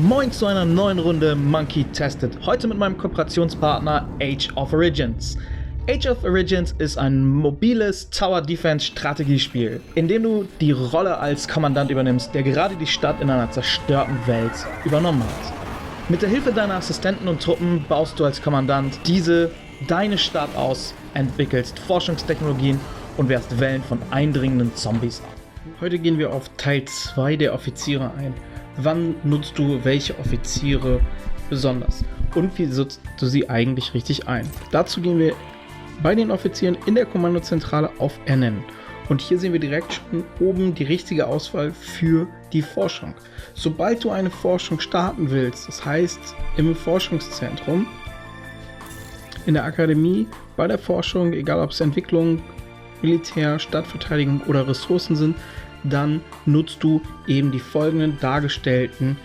Moin zu einer neuen Runde Monkey Tested. Heute mit meinem Kooperationspartner Age of Origins. Age of Origins ist ein mobiles Tower Defense Strategiespiel, in dem du die Rolle als Kommandant übernimmst, der gerade die Stadt in einer zerstörten Welt übernommen hat. Mit der Hilfe deiner Assistenten und Truppen baust du als Kommandant deine Stadt aus, entwickelst Forschungstechnologien und wehrst Wellen von eindringenden Zombies ab. Heute gehen wir auf Teil 2 der Offiziere ein. Wann nutzt du welche Offiziere besonders? Und wie setzt du sie eigentlich richtig ein? Dazu gehen wir bei den Offizieren in der Kommandozentrale auf Ernennen. Und hier sehen wir direkt schon oben die richtige Auswahl für die Forschung. Sobald du eine Forschung starten willst, das heißt im Forschungszentrum, in der Akademie, bei der Forschung, egal ob es Entwicklung, Militär, Stadtverteidigung oder Ressourcen sind, dann nutzt du eben die folgenden dargestellten.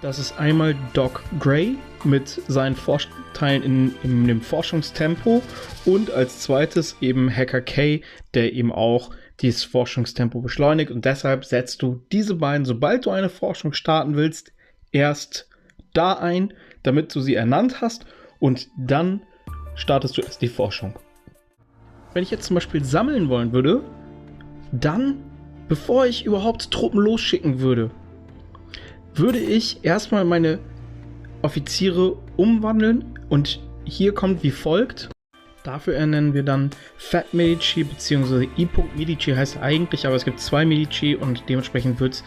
Das ist einmal Doc Gray mit seinen Vorteilen in dem Forschungstempo und als zweites eben Hacker K, der eben auch dieses Forschungstempo beschleunigt, und deshalb setzt du diese beiden, sobald du eine Forschung starten willst, erst da ein, damit du sie ernannt hast, und dann startest du erst die Forschung. Wenn ich jetzt zum Beispiel sammeln wollen würde, dann, bevor ich überhaupt Truppen losschicken würde ich erstmal meine Offiziere umwandeln, und hier kommt wie folgt. Dafür ernennen wir dann Fat Medici bzw. I. Medici heißt eigentlich, aber es gibt zwei Medici und dementsprechend wird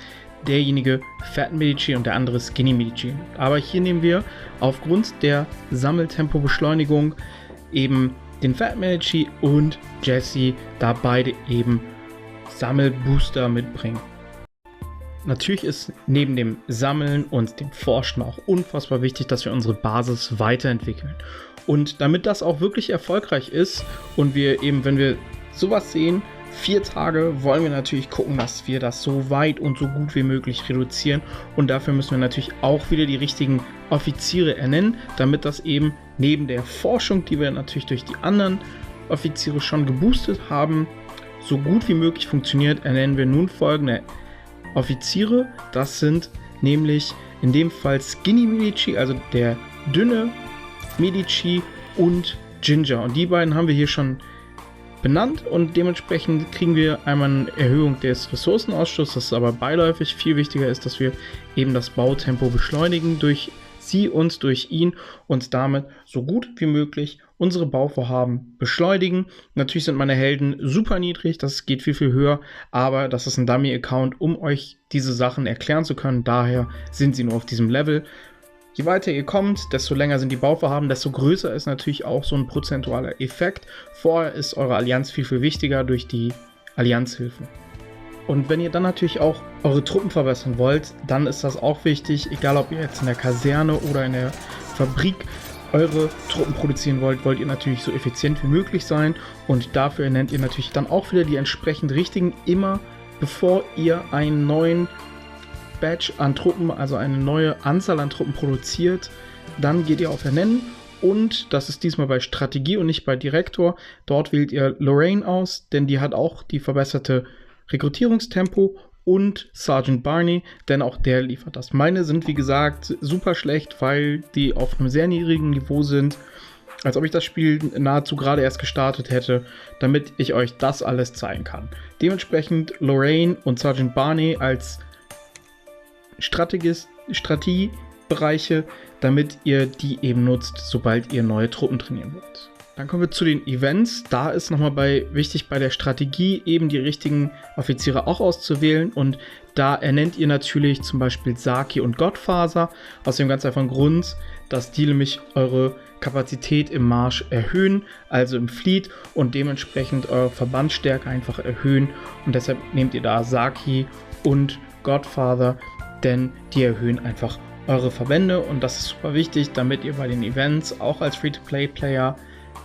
derjenige Fat Medici und der andere Skinny Medici. Aber hier nehmen wir aufgrund der Sammeltempo-Beschleunigung eben den Fat Medici und Jesse, da beide eben Sammelbooster mitbringen. Natürlich ist neben dem Sammeln und dem Forschen auch unfassbar wichtig, dass wir unsere Basis weiterentwickeln. Und damit das auch wirklich erfolgreich ist und wir eben, wenn wir sowas sehen, 4 Tage, wollen wir natürlich gucken, dass wir das so weit und so gut wie möglich reduzieren. Und dafür müssen wir natürlich auch wieder die richtigen Offiziere ernennen, damit das eben neben der Forschung, die wir natürlich durch die anderen Offiziere schon geboostet haben, so gut wie möglich funktioniert. Ernennen wir nun folgende Offiziere. Das sind nämlich in dem Fall Skinny Medici, also der dünne Medici, und Ginger. Und die beiden haben wir hier schon benannt, und dementsprechend kriegen wir einmal eine Erhöhung des Ressourcenausschusses, das aber beiläufig. Viel wichtiger ist, dass wir eben das Bautempo beschleunigen durch sie und durch ihn und damit so gut wie möglich unsere Bauvorhaben beschleunigen. Natürlich sind meine Helden super niedrig, das geht viel, viel höher, aber das ist ein Dummy-Account, um euch diese Sachen erklären zu können. Daher sind sie nur auf diesem Level. Je weiter ihr kommt, desto länger sind die Bauvorhaben, desto größer ist natürlich auch so ein prozentualer Effekt. Vorher ist eure Allianz viel, viel wichtiger durch die Allianzhilfen. Und wenn ihr dann natürlich auch eure Truppen verbessern wollt, dann ist das auch wichtig, egal ob ihr jetzt in der Kaserne oder in der Fabrik eure Truppen produzieren wollt, wollt ihr natürlich so effizient wie möglich sein, und dafür ernennt ihr natürlich dann auch wieder die entsprechend richtigen, immer bevor ihr einen neuen Batch an Truppen, also eine neue Anzahl an Truppen produziert, dann geht ihr auf Ernennen, und das ist diesmal bei Strategie und nicht bei Direktor. Dort wählt ihr Lorraine aus, denn die hat auch die verbesserte Rekrutierungstempo, und Sergeant Barney, denn auch der liefert das. Meine sind wie gesagt super schlecht, weil die auf einem sehr niedrigen Niveau sind, als ob ich das Spiel nahezu gerade erst gestartet hätte, damit ich euch das alles zeigen kann. Dementsprechend Lorraine und Sergeant Barney als Strategiebereiche, damit ihr die eben nutzt, sobald ihr neue Truppen trainieren wollt. Dann kommen wir zu den Events. Da ist nochmal wichtig bei der Strategie eben die richtigen Offiziere auch auszuwählen, und da ernennt ihr natürlich zum Beispiel Saki und Godfather aus dem ganz einfachen Grund, dass die nämlich eure Kapazität im Marsch erhöhen, also im Fleet, und dementsprechend eure Verbandsstärke einfach erhöhen, und deshalb nehmt ihr da Saki und Godfather, denn die erhöhen einfach eure Verbände, und das ist super wichtig, damit ihr bei den Events auch als Free-to-Play-Player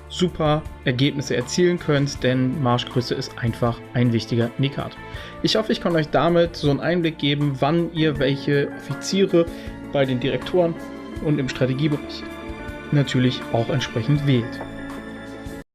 super Ergebnisse erzielen könnt, denn Marschgröße ist einfach ein wichtiger Indikator. Ich hoffe, ich konnte euch damit so einen Einblick geben, wann ihr welche Offiziere bei den Direktoren und im Strategiebereich natürlich auch entsprechend wählt.